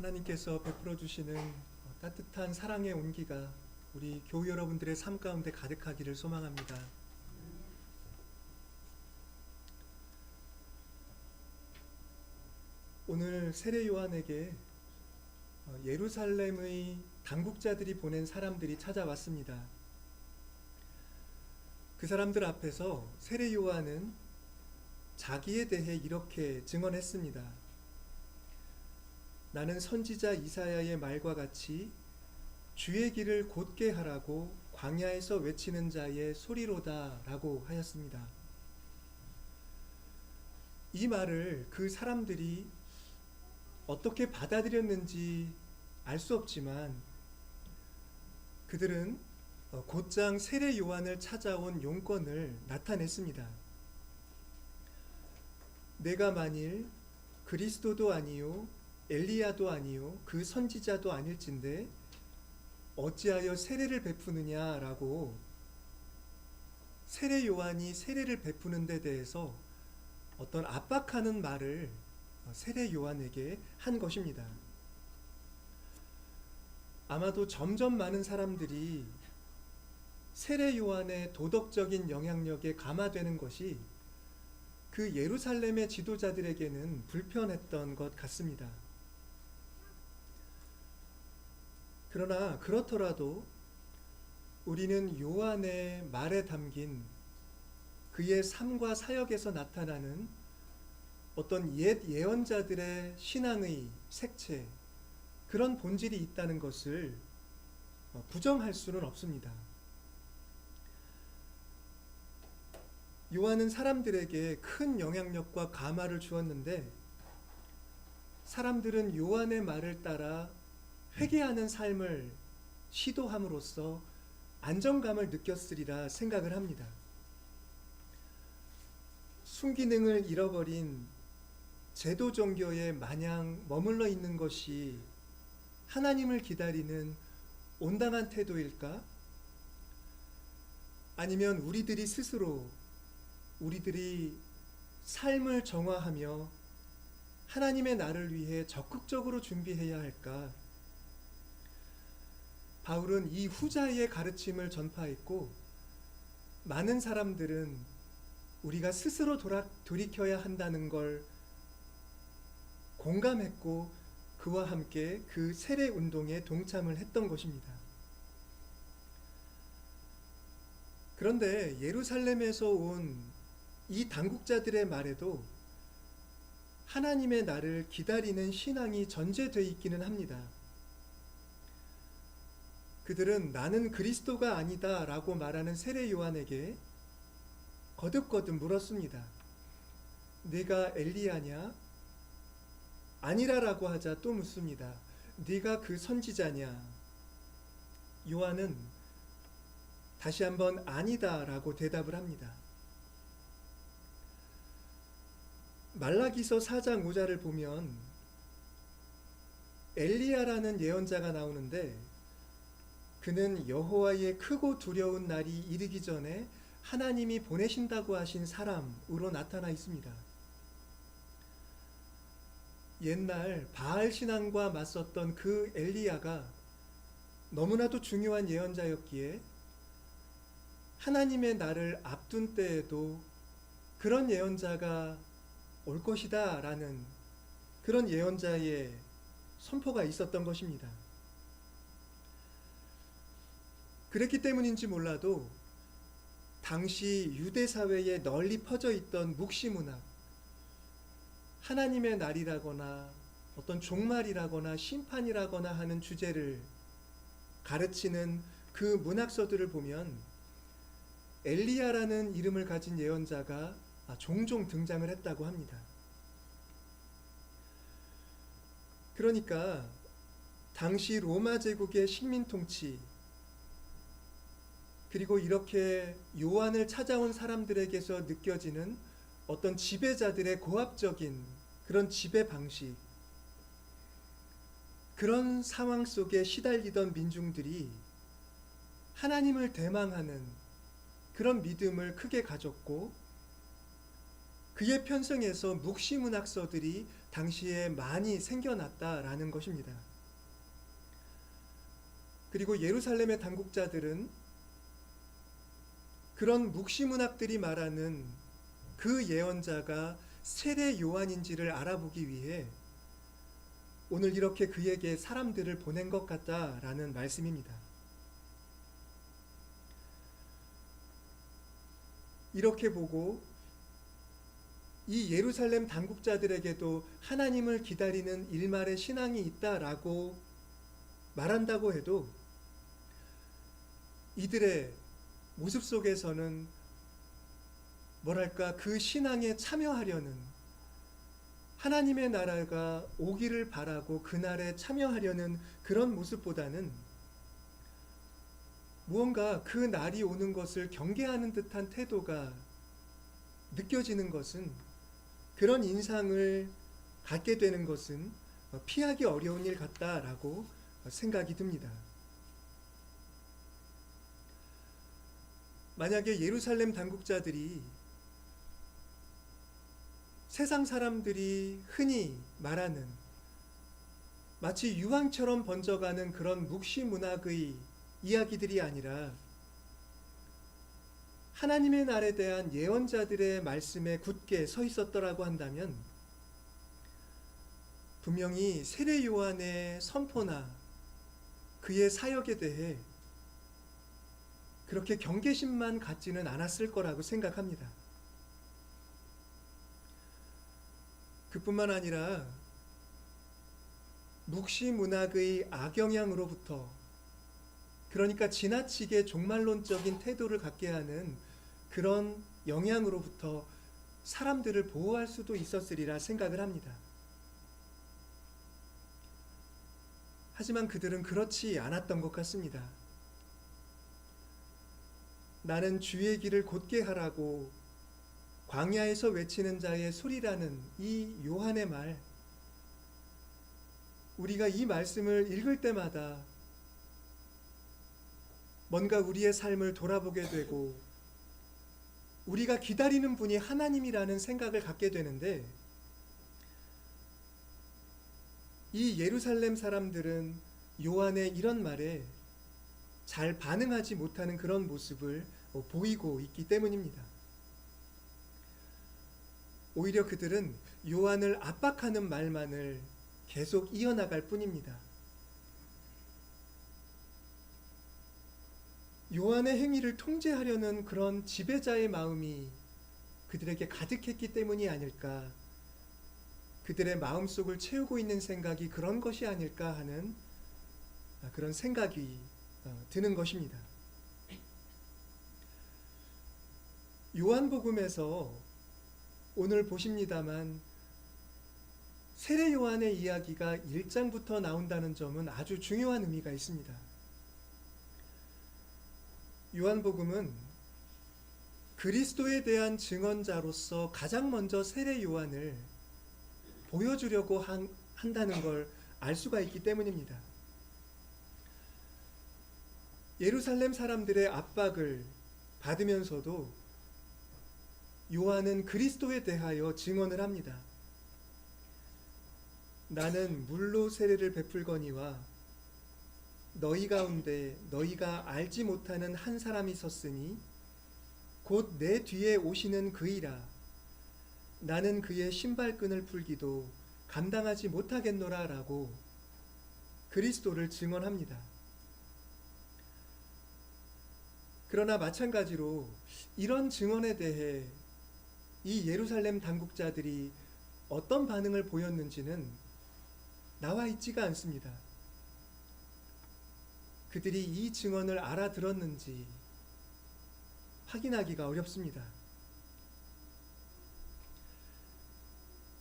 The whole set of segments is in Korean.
하나님께서 베풀어 주시는 따뜻한 사랑의 온기가 우리 교우 여러분들의 삶 가운데 가득하기를 소망합니다. 오늘 세례 요한에게 예루살렘의 당국자들이 보낸 사람들이 찾아왔습니다. 그 사람들 앞에서 세례 요한은 자기에 대해 이렇게 증언했습니다. 나는 선지자 이사야의 말과 같이 주의 길을 곧게 하라고 광야에서 외치는 자의 소리로다 라고 하였습니다. 이 말을 그 사람들이 어떻게 받아들였는지 알 수 없지만 그들은 곧장 세례 요한을 찾아온 용건을 나타냈습니다. 내가 만일 그리스도도 아니요 엘리야도 아니요 그 선지자도 아닐진데 어찌하여 세례를 베푸느냐라고 세례 요한이 세례를 베푸는 데 대해서 어떤 압박하는 말을 세례 요한에게 한 것입니다. 아마도 점점 많은 사람들이 세례 요한의 도덕적인 영향력에 감화되는 것이 그 예루살렘의 지도자들에게는 불편했던 것 같습니다. 그러나 그렇더라도 우리는 요한의 말에 담긴 그의 삶과 사역에서 나타나는 어떤 옛 예언자들의 신앙의 색채, 그런 본질이 있다는 것을 부정할 수는 없습니다. 요한은 사람들에게 큰 영향력과 감화를 주었는데 사람들은 요한의 말을 따라 회개하는 삶을 시도함으로써 안정감을 느꼈으리라 생각을 합니다. 순기능을 잃어버린 제도 종교에 마냥 머물러 있는 것이 하나님을 기다리는 온당한 태도일까? 아니면 우리들이 스스로 우리들이 삶을 정화하며 하나님의 나를 위해 적극적으로 준비해야 할까? 바울은 이 후자의 가르침을 전파했고 많은 사람들은 우리가 스스로 돌이켜야 한다는 걸 공감했고 그와 함께 그 세례 운동에 동참을 했던 것입니다. 그런데 예루살렘에서 온 이 당국자들의 말에도 하나님의 나를 기다리는 신앙이 전제되어 있기는 합니다. 그들은 나는 그리스도가 아니다 라고 말하는 세례 요한에게 거듭거듭 물었습니다. 네가 엘리야냐? 아니라라고 하자 또 묻습니다. 네가 그 선지자냐? 요한은 다시 한번 아니다라고 대답을 합니다. 말라기서 4장 5절을 보면 엘리야라는 예언자가 나오는데 그는 여호와의 크고 두려운 날이 이르기 전에 하나님이 보내신다고 하신 사람으로 나타나 있습니다. 옛날 바알 신앙과 맞섰던 그 엘리야가 너무나도 중요한 예언자였기에 하나님의 날을 앞둔 때에도 그런 예언자가 올 것이다 라는 그런 예언자의 선포가 있었던 것입니다. 그랬기 때문인지 몰라도 당시 유대 사회에 널리 퍼져 있던 묵시문학, 하나님의 날이라거나 어떤 종말이라거나 심판이라거나 하는 주제를 가르치는 그 문학서들을 보면 엘리야라는 이름을 가진 예언자가 종종 등장을 했다고 합니다. 그러니까 당시 로마 제국의 식민 통치, 그리고 이렇게 요한을 찾아온 사람들에게서 느껴지는 어떤 지배자들의 고압적인 그런 지배 방식, 그런 상황 속에 시달리던 민중들이 하나님을 대망하는 그런 믿음을 크게 가졌고 그의 편성에서 묵시문학서들이 당시에 많이 생겨났다라는 것입니다. 그리고 예루살렘의 당국자들은 그런 묵시문학들이 말하는 그 예언자가 세례 요한인지를 알아보기 위해 오늘 이렇게 그에게 사람들을 보낸 것 같다라는 말씀입니다. 이렇게 보고 이 예루살렘 당국자들에게도 하나님을 기다리는 일말의 신앙이 있다라고 말한다고 해도 이들의 모습 속에서는 뭐랄까 그 신앙에 참여하려는, 하나님의 나라가 오기를 바라고 그날에 참여하려는 그런 모습보다는 무언가 그 날이 오는 것을 경계하는 듯한 태도가 느껴지는 것은, 그런 인상을 갖게 되는 것은 피하기 어려운 일 같다라고 생각이 듭니다. 만약에 예루살렘 당국자들이 세상 사람들이 흔히 말하는 마치 유황처럼 번져가는 그런 묵시문학의 이야기들이 아니라 하나님의 날에 대한 예언자들의 말씀에 굳게 서 있었더라고 한다면 분명히 세례 요한의 선포나 그의 사역에 대해 그렇게 경계심만 갖지는 않았을 거라고 생각합니다. 그뿐만 아니라 묵시문학의 악영향으로부터, 그러니까 지나치게 종말론적인 태도를 갖게 하는 그런 영향으로부터 사람들을 보호할 수도 있었으리라 생각을 합니다. 하지만 그들은 그렇지 않았던 것 같습니다. 나는 주의 길을 곧게 하라고 광야에서 외치는 자의 소리라는 이 요한의 말, 우리가 이 말씀을 읽을 때마다 뭔가 우리의 삶을 돌아보게 되고 우리가 기다리는 분이 하나님이라는 생각을 갖게 되는데, 이 예루살렘 사람들은 요한의 이런 말에 잘 반응하지 못하는 그런 모습을 보이고 있기 때문입니다. 오히려 그들은 요한을 압박하는 말만을 계속 이어나갈 뿐입니다. 요한의 행위를 통제하려는 그런 지배자의 마음이 그들에게 가득했기 때문이 아닐까, 그들의 마음속을 채우고 있는 생각이 그런 것이 아닐까 하는 그런 생각이 드는 것입니다. 요한복음에서 오늘 보십니다만 세례 요한의 이야기가 1장부터 나온다는 점은 아주 중요한 의미가 있습니다. 요한복음은 그리스도에 대한 증언자로서 가장 먼저 세례 요한을 보여주려고 한다는 걸 알 수가 있기 때문입니다. 예루살렘 사람들의 압박을 받으면서도 요한은 그리스도에 대하여 증언을 합니다. 나는 물로 세례를 베풀거니와 너희 가운데 너희가 알지 못하는 한 사람이 섰으니 곧 내 뒤에 오시는 그이라. 나는 그의 신발끈을 풀기도 감당하지 못하겠노라 라고 그리스도를 증언합니다. 그러나 마찬가지로 이런 증언에 대해 이 예루살렘 당국자들이 어떤 반응을 보였는지는 나와 있지가 않습니다. 그들이 이 증언을 알아들었는지 확인하기가 어렵습니다.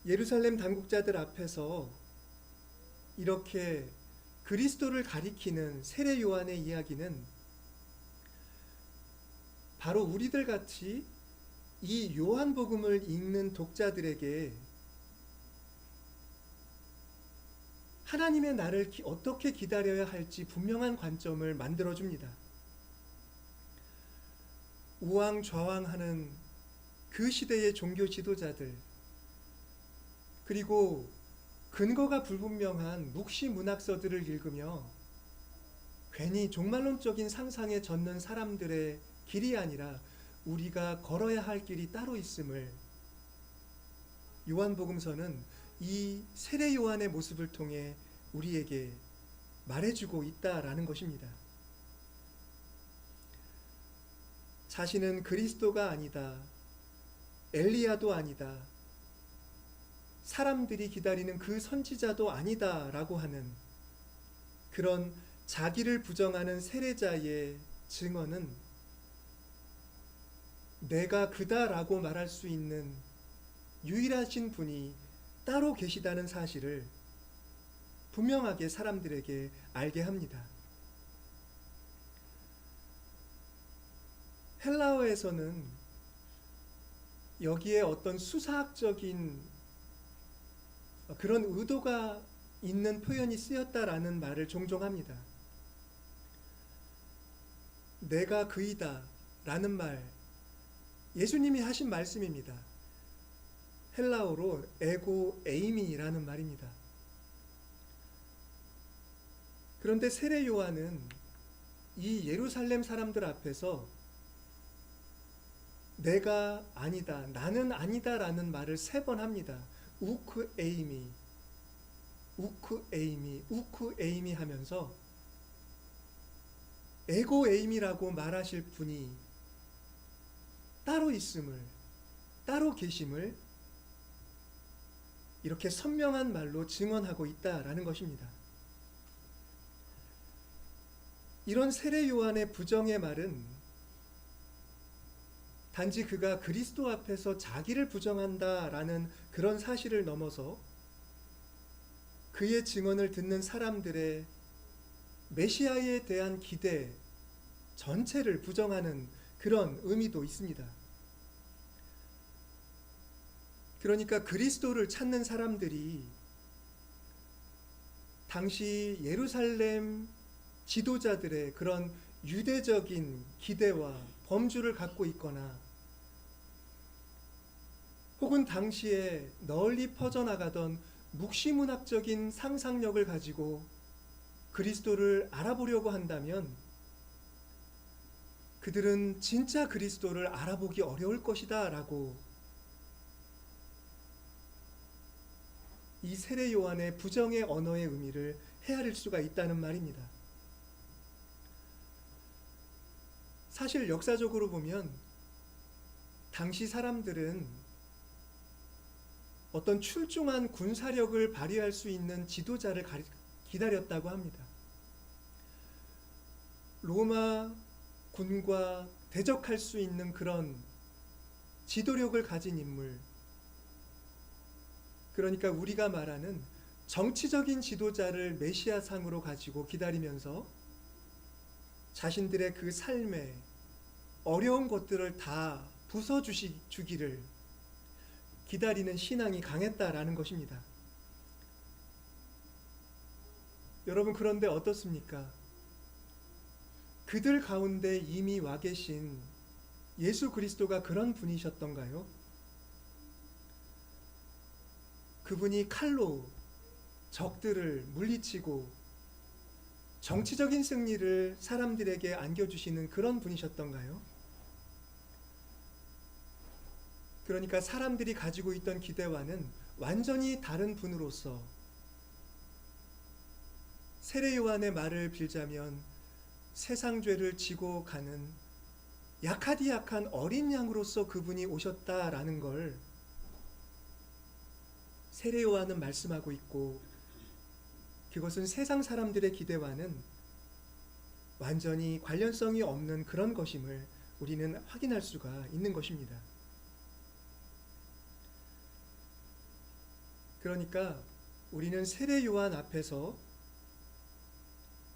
예루살렘 당국자들 앞에서 이렇게 그리스도를 가리키는 세례 요한의 이야기는 바로 우리들 같이 이 요한복음을 읽는 독자들에게 하나님의 나를 어떻게 기다려야 할지 분명한 관점을 만들어줍니다. 우왕좌왕하는 그 시대의 종교 지도자들, 그리고 근거가 불분명한 묵시 문학서들을 읽으며 괜히 종말론적인 상상에 젖는 사람들의 길이 아니라 우리가 걸어야 할 길이 따로 있음을 요한복음서는 이 세례 요한의 모습을 통해 우리에게 말해주고 있다라는 것입니다. 자신은 그리스도가 아니다, 엘리야도 아니다, 사람들이 기다리는 그 선지자도 아니다라고 하는 그런 자기를 부정하는 세례자의 증언은 내가 그다라고 말할 수 있는 유일하신 분이 따로 계시다는 사실을 분명하게 사람들에게 알게 합니다. 헬라어에서는 여기에 어떤 수사학적인 그런 의도가 있는 표현이 쓰였다라는 말을 종종 합니다. 내가 그이다 라는 말, 예수님이 하신 말씀입니다. 헬라어로 에고 에이미라는 말입니다. 그런데 세례 요한은 이 예루살렘 사람들 앞에서 내가 아니다, 나는 아니다 라는 말을 3번 합니다. 우크 에이미, 우크 에이미, 우크 에이미 하면서 에고 에이미라고 말하실 분이 따로 있음을, 따로 계심을 이렇게 선명한 말로 증언하고 있다라는 것입니다. 이런 세례 요한의 부정의 말은 단지 그가 그리스도 앞에서 자기를 부정한다라는 그런 사실을 넘어서 그의 증언을 듣는 사람들의 메시아에 대한 기대 전체를 부정하는 그런 의미도 있습니다. 그러니까 그리스도를 찾는 사람들이 당시 예루살렘 지도자들의 그런 유대적인 기대와 범주를 갖고 있거나 혹은 당시에 널리 퍼져나가던 묵시문학적인 상상력을 가지고 그리스도를 알아보려고 한다면 그들은 진짜 그리스도를 알아보기 어려울 것이다 라고 이 세례 요한의 부정의 언어의 의미를 헤아릴 수가 있다는 말입니다. 사실 역사적으로 보면 당시 사람들은 어떤 출중한 군사력을 발휘할 수 있는 지도자를 기다렸다고 합니다. 로마 군과 대적할 수 있는 그런 지도력을 가진 인물, 그러니까 우리가 말하는 정치적인 지도자를 메시아상으로 가지고 기다리면서 자신들의 그 삶에 어려운 것들을 다 부숴주기를 기다리는 신앙이 강했다라는 것입니다. 여러분, 그런데 어떻습니까? 그들 가운데 이미 와 계신 예수 그리스도가 그런 분이셨던가요? 그분이 칼로 적들을 물리치고 정치적인 승리를 사람들에게 안겨주시는 그런 분이셨던가요? 그러니까 사람들이 가지고 있던 기대와는 완전히 다른 분으로서 세례 요한의 말을 빌자면 세상 죄를 지고 가는 약하디 약한 어린 양으로서 그분이 오셨다라는 걸 세례 요한은 말씀하고 있고, 그것은 세상 사람들의 기대와는 완전히 관련성이 없는 그런 것임을 우리는 확인할 수가 있는 것입니다. 그러니까 우리는 세례 요한 앞에서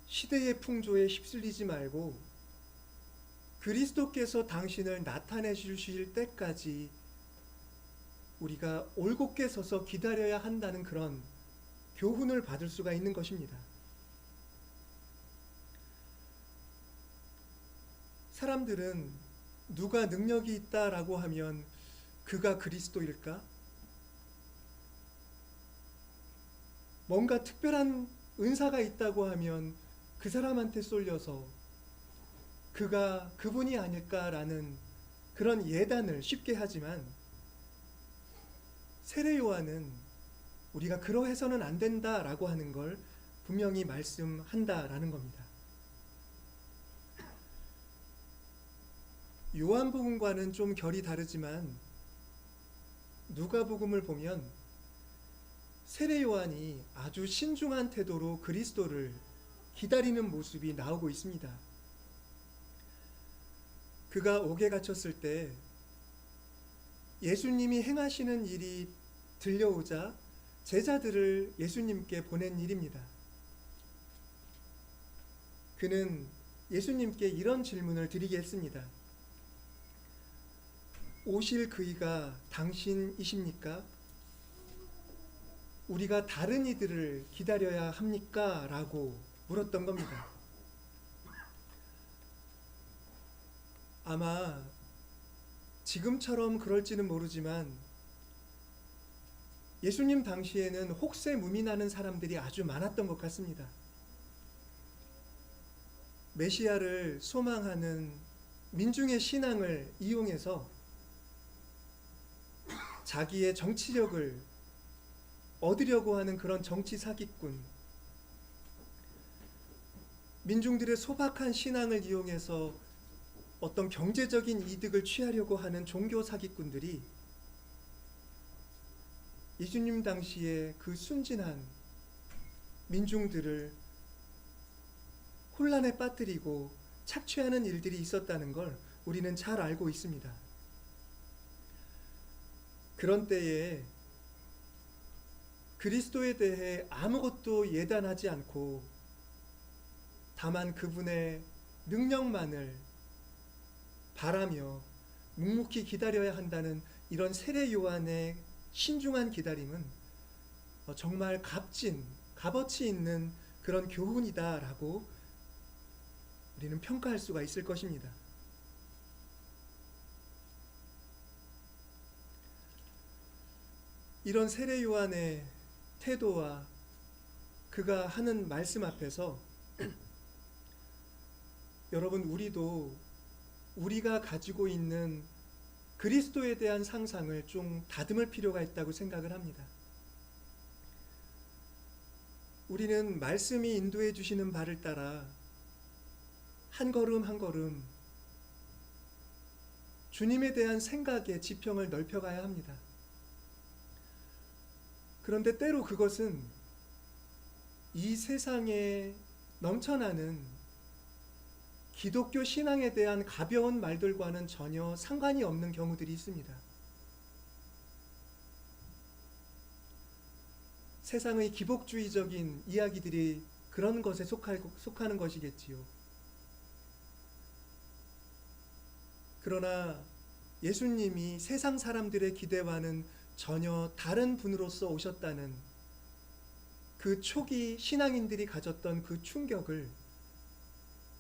시대의 풍조에 휩쓸리지 말고 그리스도께서 당신을 나타내 주실 때까지 우리가 올곧게 서서 기다려야 한다는 그런 교훈을 받을 수가 있는 것입니다. 사람들은 누가 능력이 있다라고 하면 그가 그리스도일까? 뭔가 특별한 은사가 있다고 하면 그 사람한테 쏠려서 그가 그분이 아닐까라는 그런 예단을 쉽게 하지만, 세례 요한은 우리가 그러해서는 안 된다라고 하는 걸 분명히 말씀한다라는 겁니다. 요한복음과는 좀 결이 다르지만 누가복음을 보면 세례 요한이 아주 신중한 태도로 그리스도를 기다리는 모습이 나오고 있습니다. 그가 옥에 갇혔을 때 예수님이 행하시는 일이 들려오자 제자들을 예수님께 보낸 일입니다. 그는 예수님께 이런 질문을 드리게 했습니다. 오실 그이가 당신이십니까? 우리가 다른 이들을 기다려야 합니까? 라고 물었던 겁니다. 아마 지금처럼 그럴지는 모르지만 예수님 당시에는 혹세무민하는 사람들이 아주 많았던 것 같습니다. 메시아를 소망하는 민중의 신앙을 이용해서 자기의 정치력을 얻으려고 하는 그런 정치 사기꾼, 민중들의 소박한 신앙을 이용해서 어떤 경제적인 이득을 취하려고 하는 종교 사기꾼들이 예수님 당시에 그 순진한 민중들을 혼란에 빠뜨리고 착취하는 일들이 있었다는 걸 우리는 잘 알고 있습니다. 그런 때에 그리스도에 대해 아무것도 예단하지 않고 다만 그분의 능력만을 바라며 묵묵히 기다려야 한다는 이런 세례 요한의 신중한 기다림은 정말 값어치 있는 그런 교훈이다라고 우리는 평가할 수가 있을 것입니다. 이런 세례 요한의 태도와 그가 하는 말씀 앞에서 여러분, 우리도 우리가 가지고 있는 그리스도에 대한 상상을 좀 다듬을 필요가 있다고 생각을 합니다. 우리는 말씀이 인도해 주시는 바를 따라 한 걸음 한 걸음 주님에 대한 생각의 지평을 넓혀가야 합니다. 그런데 때로 그것은 이 세상에 넘쳐나는 기독교 신앙에 대한 가벼운 말들과는 전혀 상관이 없는 경우들이 있습니다. 세상의 기복주의적인 이야기들이 그런 것에 속하는 것이겠지요. 그러나 예수님이 세상 사람들의 기대와는 전혀 다른 분으로서 오셨다는 그 초기 신앙인들이 가졌던 그 충격을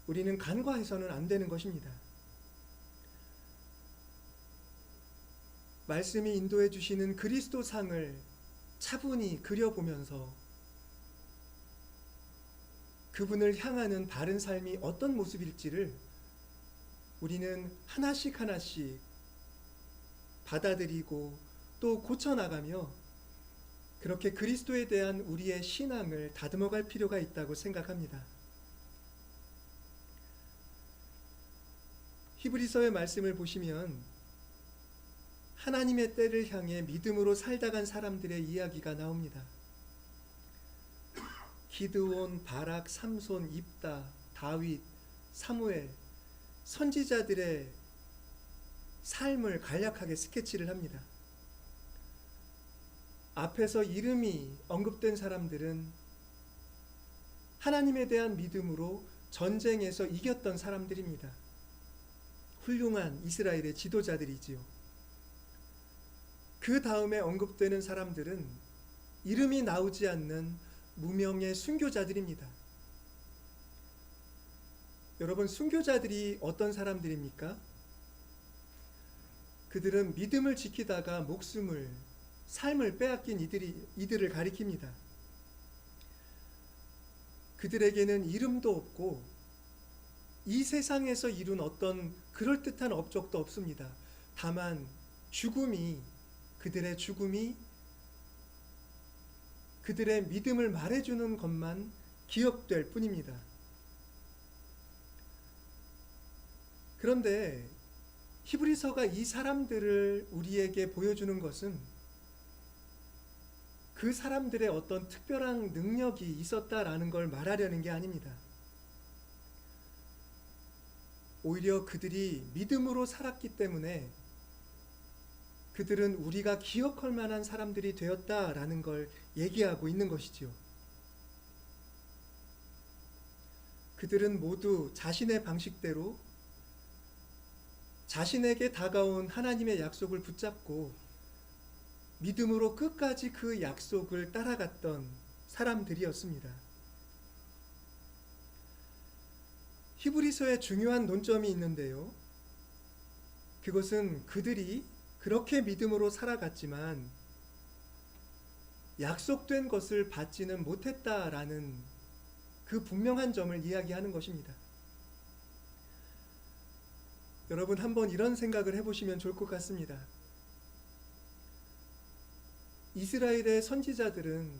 우리는 간과해서는 안 되는 것입니다. 말씀이 인도해 주시는 그리스도상을 차분히 그려보면서 그분을 향하는 바른 삶이 어떤 모습일지를 우리는 하나씩 하나씩 받아들이고 또 고쳐나가며 그렇게 그리스도에 대한 우리의 신앙을 다듬어갈 필요가 있다고 생각합니다. 히브리서의 말씀을 보시면 하나님의 때를 향해 믿음으로 살다 간 사람들의 이야기가 나옵니다. 기드온, 바락, 삼손, 입다, 다윗, 사무엘, 선지자들의 삶을 간략하게 스케치를 합니다. 앞에서 이름이 언급된 사람들은 하나님에 대한 믿음으로 전쟁에서 이겼던 사람들입니다. 훌륭한 이스라엘의 지도자들이지요. 그 다음에 언급되는 사람들은 이름이 나오지 않는 무명의 순교자들입니다. 여러분, 순교자들이 어떤 사람들입니까? 그들은 믿음을 지키다가 삶을 빼앗긴 이들을 가리킵니다. 그들에게는 이름도 없고 이 세상에서 이룬 어떤 그럴듯한 업적도 없습니다. 다만 그들의 죽음이 그들의 믿음을 말해주는 것만 기억될 뿐입니다. 그런데 히브리서가 이 사람들을 우리에게 보여주는 것은 그 사람들의 어떤 특별한 능력이 있었다라는 걸 말하려는 게 아닙니다. 오히려 그들이 믿음으로 살았기 때문에 그들은 우리가 기억할 만한 사람들이 되었다라는 걸 얘기하고 있는 것이지요. 그들은 모두 자신의 방식대로 자신에게 다가온 하나님의 약속을 붙잡고 믿음으로 끝까지 그 약속을 따라갔던 사람들이었습니다. 히브리서에 중요한 논점이 있는데요. 그것은 그들이 그렇게 믿음으로 살아갔지만 약속된 것을 받지는 못했다라는 그 분명한 점을 이야기하는 것입니다. 여러분 한번 이런 생각을 해보시면 좋을 것 같습니다. 이스라엘의 선지자들은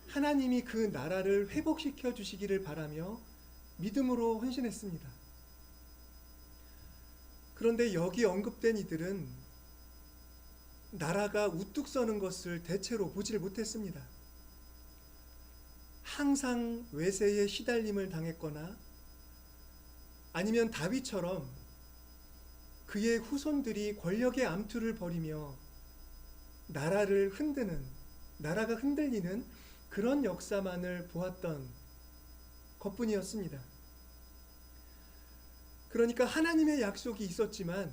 하나님이 그 나라를 회복시켜 주시기를 바라며 믿음으로 헌신했습니다. 그런데 여기 언급된 이들은 나라가 우뚝 서는 것을 대체로 보질 못했습니다. 항상 외세에 시달림을 당했거나 아니면 다윗처럼 그의 후손들이 권력의 암투를 벌이며 나라가 흔들리는 그런 역사만을 보았던 것뿐이었습니다. 그러니까 하나님의 약속이 있었지만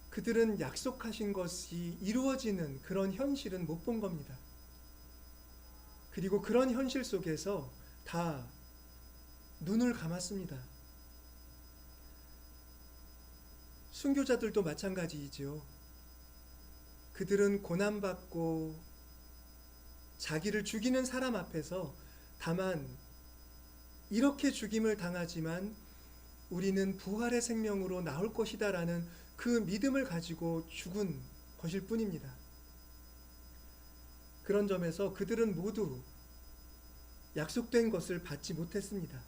그들은 약속하신 것이 이루어지는 그런 현실은 못 본 겁니다. 그리고 그런 현실 속에서 다 눈을 감았습니다. 순교자들도 마찬가지이지요. 그들은 고난받고 자기를 죽이는 사람 앞에서 다만 이렇게 죽임을 당하지만 우리는 부활의 생명으로 나올 것이다 라는 그 믿음을 가지고 죽은 것일 뿐입니다. 그런 점에서 그들은 모두 약속된 것을 받지 못했습니다.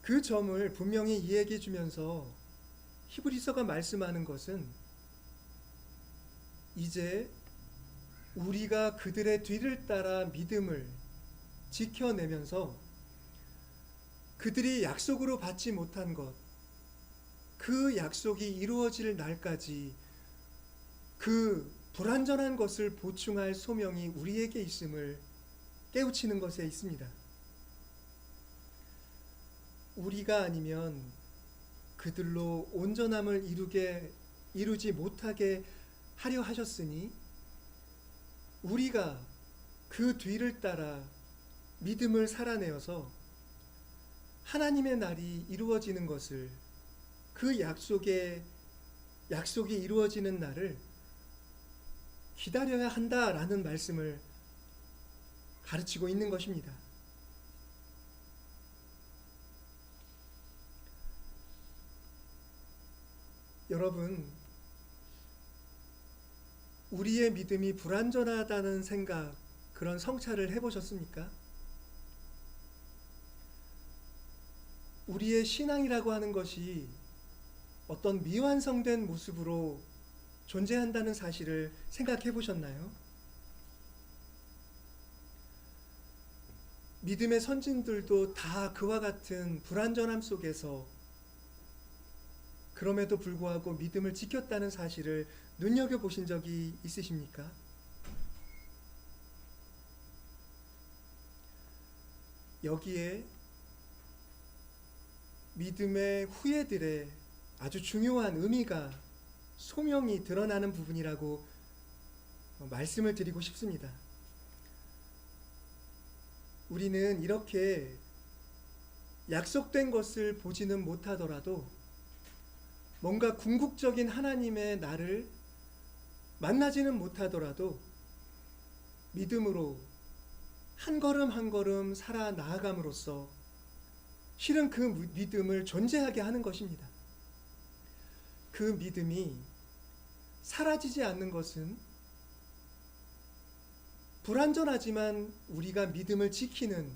그 점을 분명히 이야기해 주면서 히브리서가 말씀하는 것은 이제 우리가 그들의 뒤를 따라 믿음을 지켜내면서 그들이 약속으로 받지 못한 것, 그 약속이 이루어질 날까지 그 불완전한 것을 보충할 소명이 우리에게 있음을 깨우치는 것에 있습니다. 우리가 아니면 그들로 온전함을 이루지 못하게 하려 하셨으니 우리가 그 뒤를 따라 믿음을 살아내어서 하나님의 날이 이루어지는 것을, 그 약속이 이루어지는 날을 기다려야 한다라는 말씀을 가르치고 있는 것입니다. 여러분, 우리의 믿음이 불완전하다는 생각, 그런 성찰을 해보셨습니까? 우리의 신앙이라고 하는 것이 어떤 미완성된 모습으로 존재한다는 사실을 생각해 보셨나요? 믿음의 선진들도 다 그와 같은 불완전함 속에서 그럼에도 불구하고 믿음을 지켰다는 사실을 눈여겨보신 적이 있으십니까? 여기에 믿음의 후예들의 아주 중요한 의미가 소명이 드러나는 부분이라고 말씀을 드리고 싶습니다. 우리는 이렇게 약속된 것을 보지는 못하더라도 뭔가 궁극적인 하나님의 나를 만나지는 못하더라도 믿음으로 한 걸음 한 걸음 살아 나아감으로써 실은 그 믿음을 존재하게 하는 것입니다. 그 믿음이 사라지지 않는 것은 불완전하지만 우리가 믿음을 지키는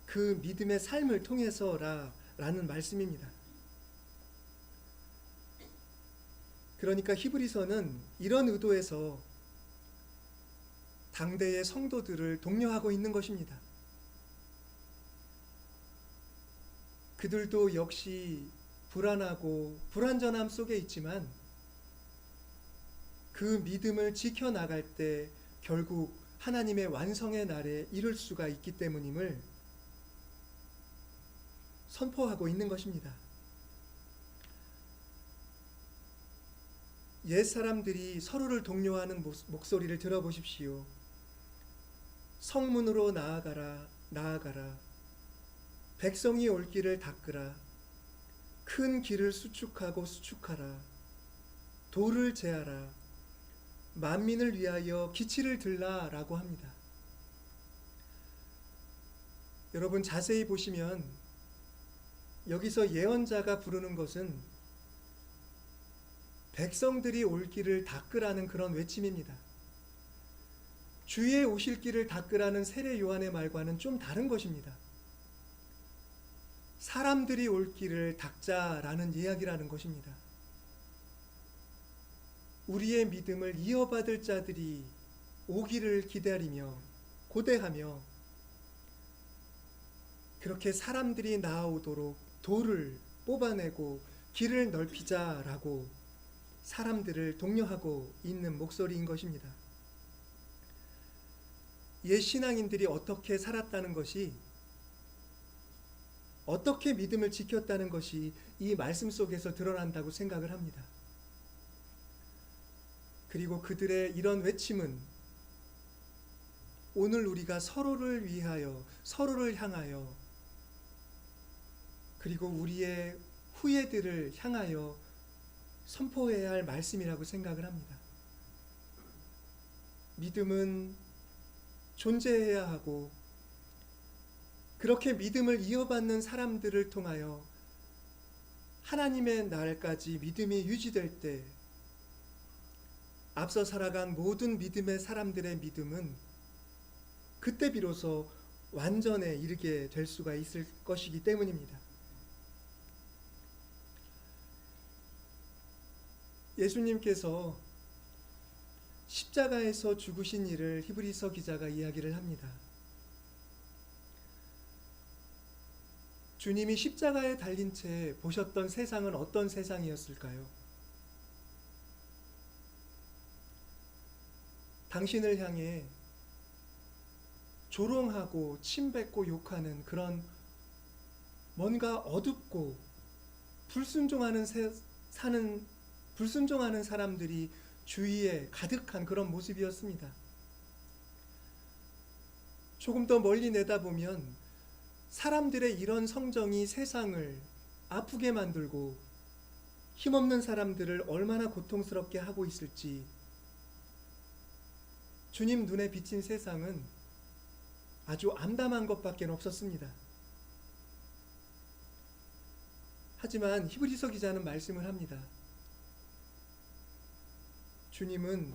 그 믿음의 삶을 통해서라는 말씀입니다. 그러니까 히브리서는 이런 의도에서 당대의 성도들을 독려하고 있는 것입니다. 그들도 역시 불안하고 불완전함 속에 있지만 그 믿음을 지켜나갈 때 결국 하나님의 완성의 날에 이룰 수가 있기 때문임을 선포하고 있는 것입니다. 옛 사람들이 서로를 독려하는 목소리를 들어보십시오. 성문으로 나아가라, 나아가라. 백성이 올 길을 닦으라. 큰 길을 수축하고 수축하라. 돌을 제하라. 만민을 위하여 기치를 들라라고 합니다. 여러분 자세히 보시면 여기서 예언자가 부르는 것은 백성들이 올 길을 닦으라는 그런 외침입니다. 주의 오실 길을 닦으라는 세례 요한의 말과는 좀 다른 것입니다. 사람들이 올 길을 닦자라는 이야기라는 것입니다. 우리의 믿음을 이어받을 자들이 오기를 기다리며 고대하며 그렇게 사람들이 나아오도록 돌을 뽑아내고 길을 넓히자라고 사람들을 독려하고 있는 목소리인 것입니다. 옛 신앙인들이 어떻게 살았다는 것이, 어떻게 믿음을 지켰다는 것이 이 말씀 속에서 드러난다고 생각을 합니다. 그리고 그들의 이런 외침은 오늘 우리가 서로를 위하여, 서로를 향하여, 그리고 우리의 후예들을 향하여 선포해야 할 말씀이라고 생각을 합니다. 믿음은 존재해야 하고 그렇게 믿음을 이어받는 사람들을 통하여 하나님의 날까지 믿음이 유지될 때 앞서 살아간 모든 믿음의 사람들의 믿음은 그때 비로소 완전에 이르게 될 수가 있을 것이기 때문입니다. 예수님께서 십자가에서 죽으신 일을 히브리서 기자가 이야기를 합니다. 주님이 십자가에 달린 채 보셨던 세상은 어떤 세상이었을까요? 당신을 향해 조롱하고 침뱉고 욕하는 그런 뭔가 어둡고 불순종하는 사람들이 주위에 가득한 그런 모습이었습니다. 조금 더 멀리 내다보면 사람들의 이런 성정이 세상을 아프게 만들고 힘없는 사람들을 얼마나 고통스럽게 하고 있을지, 주님 눈에 비친 세상은 아주 암담한 것밖에 없었습니다. 하지만 히브리서 기자는 말씀을 합니다. 주님은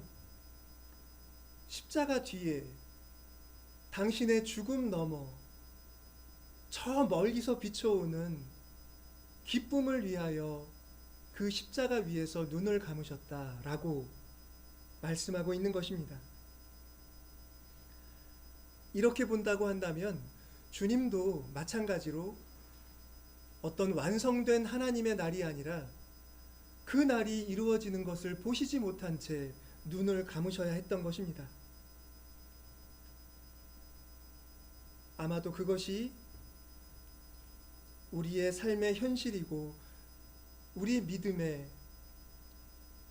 십자가 뒤에 당신의 죽음 너머 저 멀리서 비춰오는 기쁨을 위하여 그 십자가 위에서 눈을 감으셨다라고 말씀하고 있는 것입니다. 이렇게 본다고 한다면 주님도 마찬가지로 어떤 완성된 하나님의 날이 아니라 그 날이 이루어지는 것을 보시지 못한 채 눈을 감으셔야 했던 것입니다. 아마도 그것이 우리의 삶의 현실이고 우리 믿음의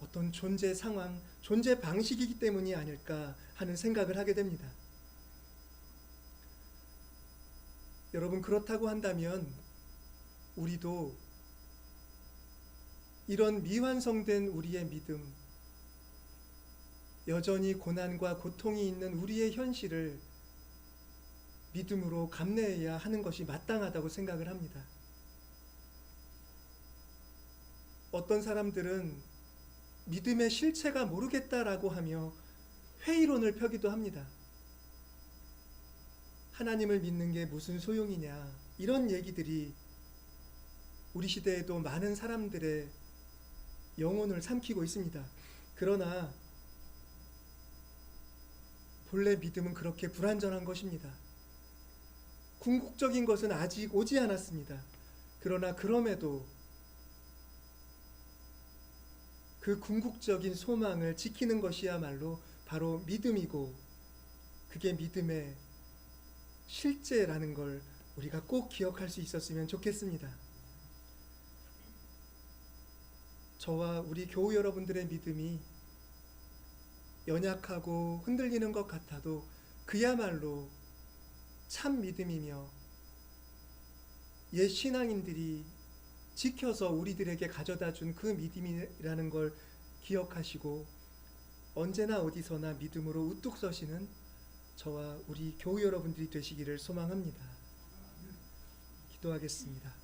어떤 존재 상황, 존재 방식이기 때문이 아닐까 하는 생각을 하게 됩니다. 여러분, 그렇다고 한다면 우리도 이런 미완성된 우리의 믿음, 여전히 고난과 고통이 있는 우리의 현실을 믿음으로 감내해야 하는 것이 마땅하다고 생각을 합니다. 어떤 사람들은 믿음의 실체가 모르겠다라고 하며 회의론을 펴기도 합니다. 하나님을 믿는 게 무슨 소용이냐, 이런 얘기들이 우리 시대에도 많은 사람들의 영혼을 삼키고 있습니다. 그러나 본래 믿음은 그렇게 불완전한 것입니다. 궁극적인 것은 아직 오지 않았습니다. 그러나 그럼에도 그 궁극적인 소망을 지키는 것이야말로 바로 믿음이고, 그게 믿음의 실제라는 걸 우리가 꼭 기억할 수 있었으면 좋겠습니다. 저와 우리 교우 여러분들의 믿음이 연약하고 흔들리는 것 같아도 그야말로 참 믿음이며 옛 신앙인들이 지켜서 우리들에게 가져다 준 그 믿음이라는 걸 기억하시고 언제나 어디서나 믿음으로 우뚝 서시는 저와 우리 교우 여러분들이 되시기를 소망합니다. 기도하겠습니다.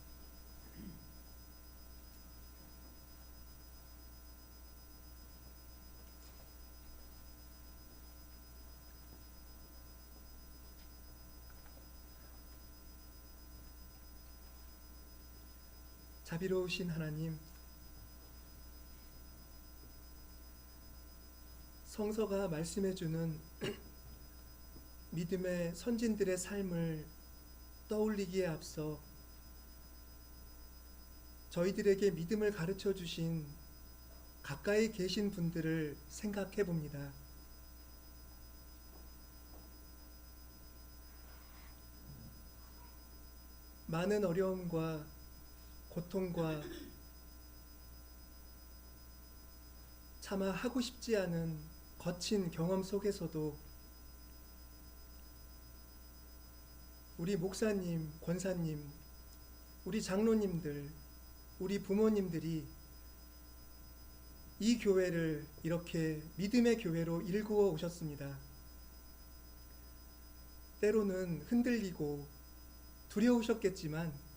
자비로우신 하나님, 성서가 말씀해주는 믿음의 선진들의 삶을 떠올리기에 앞서 저희들에게 믿음을 가르쳐 주신 가까이 계신 분들을 생각해 봅니다. 많은 어려움과 고통과 차마 하고 싶지 않은 거친 경험 속에서도 우리 목사님, 권사님, 우리 장로님들, 우리 부모님들이 이 교회를 이렇게 믿음의 교회로 일구어 오셨습니다. 때로는 흔들리고 두려우셨겠지만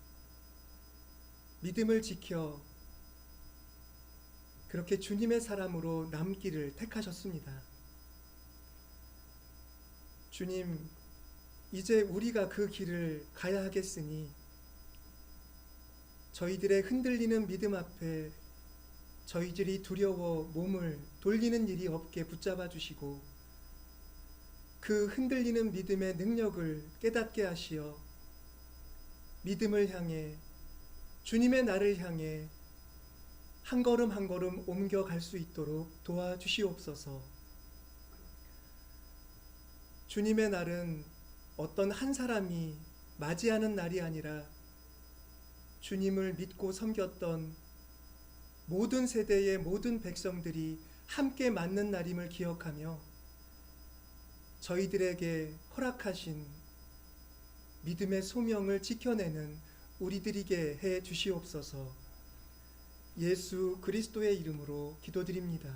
믿음을 지켜 그렇게 주님의 사람으로 남기를 택하셨습니다. 주님, 이제 우리가 그 길을 가야 하겠으니 저희들의 흔들리는 믿음 앞에 저희들이 두려워 몸을 돌리는 일이 없게 붙잡아 주시고 그 흔들리는 믿음의 능력을 깨닫게 하시어 믿음을 향해, 주님의 날을 향해 한 걸음 한 걸음 옮겨갈 수 있도록 도와주시옵소서. 주님의 날은 어떤 한 사람이 맞이하는 날이 아니라 주님을 믿고 섬겼던 모든 세대의 모든 백성들이 함께 맞는 날임을 기억하며 저희들에게 허락하신 믿음의 소명을 지켜내는 우리들에게 해 주시옵소서. 예수 그리스도의 이름으로 기도드립니다.